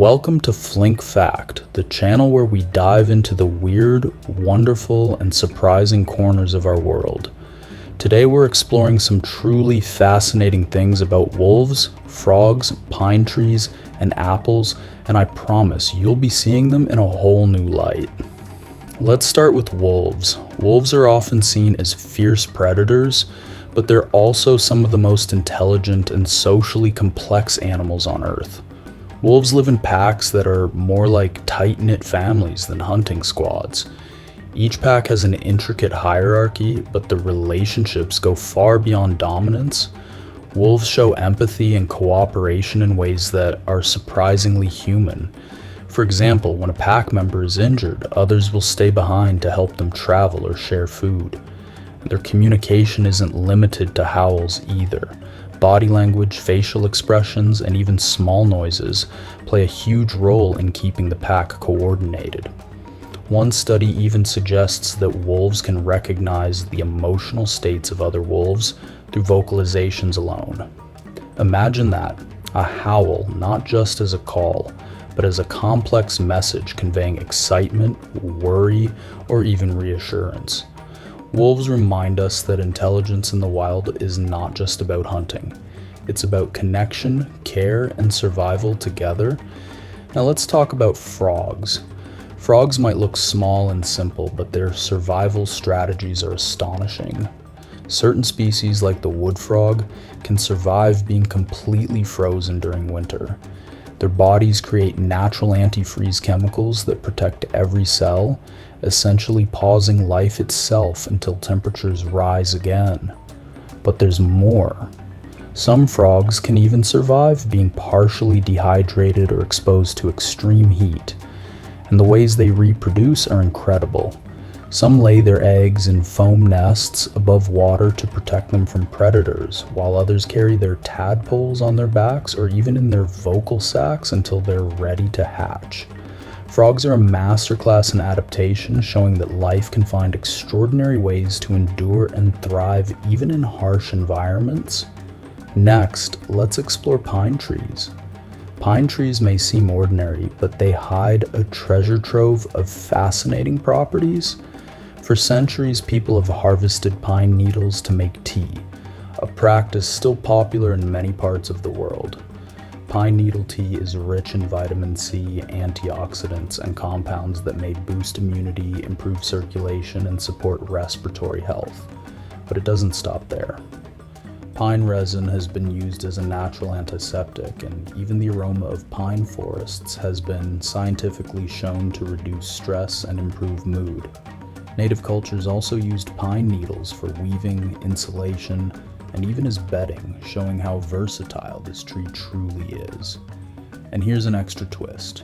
Welcome to Flink Fact, the channel where we dive into the weird, wonderful, and surprising corners of our world. Today we're exploring some truly fascinating things about wolves, frogs, pine trees, and apples, and I promise you'll be seeing them in a whole new light. Let's start with wolves. Wolves are often seen as fierce predators, but they're also some of the most intelligent and socially complex animals on Earth. Wolves live in packs that are more like tight-knit families than hunting squads. Each pack has an intricate hierarchy, but the relationships go far beyond dominance. Wolves show empathy and cooperation in ways that are surprisingly human. For example, when a pack member is injured, others will stay behind to help them travel or share food. Their communication isn't limited to howls either. Body language, facial expressions, and even small noises play a huge role in keeping the pack coordinated. One study even suggests that wolves can recognize the emotional states of other wolves through vocalizations alone. Imagine that, a howl not just as a call, but as a complex message conveying excitement, worry, or even reassurance. Wolves remind us that intelligence in the wild is not just about hunting. It's about connection, care, and survival together. Now let's talk about frogs. Frogs might look small and simple, but their survival strategies are astonishing. Certain species, like the wood frog, can survive being completely frozen during winter. Their bodies create natural antifreeze chemicals that protect every cell, essentially pausing life itself until temperatures rise again. But there's more. Some frogs can even survive being partially dehydrated or exposed to extreme heat, and the ways they reproduce are incredible. Some lay their eggs in foam nests above water to protect them from predators, while others carry their tadpoles on their backs or even in their vocal sacs until they're ready to hatch. Frogs are a masterclass in adaptation, showing that life can find extraordinary ways to endure and thrive even in harsh environments. Next, let's explore pine trees. Pine trees may seem ordinary, but they hide a treasure trove of fascinating properties. For centuries, people have harvested pine needles to make tea, a practice still popular in many parts of the world. Pine needle tea is rich in vitamin C, antioxidants, and compounds that may boost immunity, improve circulation, and support respiratory health. But it doesn't stop there. Pine resin has been used as a natural antiseptic, and even the aroma of pine forests has been scientifically shown to reduce stress and improve mood. Native cultures also used pine needles for weaving, insulation, and even as bedding, showing how versatile this tree truly is. And here's an extra twist.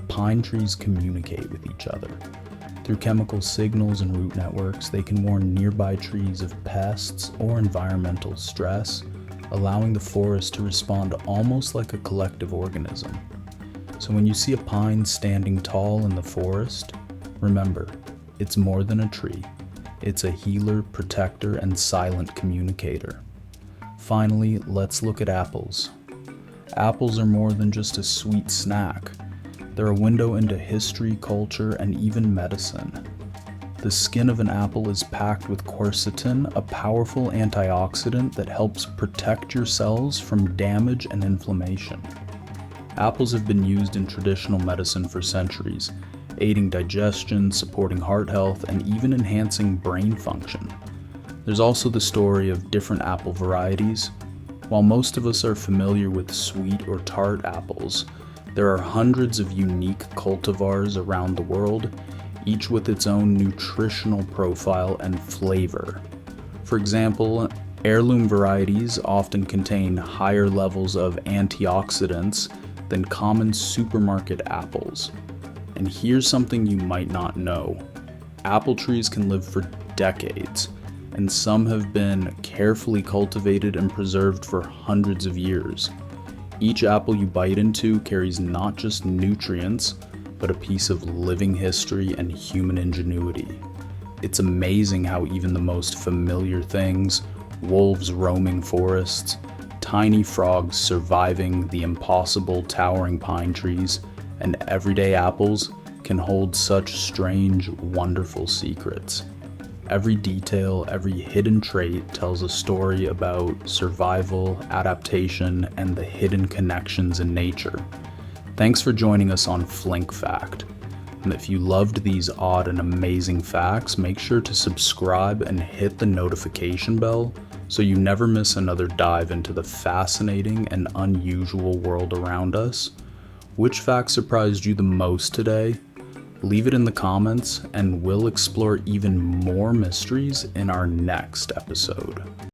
Pine trees communicate with each other. Through chemical signals and root networks, they can warn nearby trees of pests or environmental stress, allowing the forest to respond almost like a collective organism. So when you see a pine standing tall in the forest, remember, it's more than a tree. It's a healer, protector, and silent communicator. Finally, let's look at apples. Apples are more than just a sweet snack. They're a window into history, culture, and even medicine. The skin of an apple is packed with quercetin, a powerful antioxidant that helps protect your cells from damage and inflammation. Apples have been used in traditional medicine for centuries, aiding digestion, supporting heart health, and even enhancing brain function. There's also the story of different apple varieties. While most of us are familiar with sweet or tart apples, there are hundreds of unique cultivars around the world, each with its own nutritional profile and flavor. For example, heirloom varieties often contain higher levels of antioxidants than common supermarket apples. And here's something you might not know. Apple trees can live for decades, and some have been carefully cultivated and preserved for hundreds of years. Each apple you bite into carries not just nutrients, but a piece of living history and human ingenuity. It's amazing how even the most familiar things, wolves roaming forests, tiny frogs surviving the impossible towering pine trees, and everyday apples can hold such strange, wonderful secrets. Every detail, every hidden trait tells a story about survival, adaptation, and the hidden connections in nature. Thanks for joining us on Flink Fact. And if you loved these odd and amazing facts, make sure to subscribe and hit the notification bell so you never miss another dive into the fascinating and unusual world around us. Which fact surprised you the most today? Leave it in the comments and we'll explore even more mysteries in our next episode.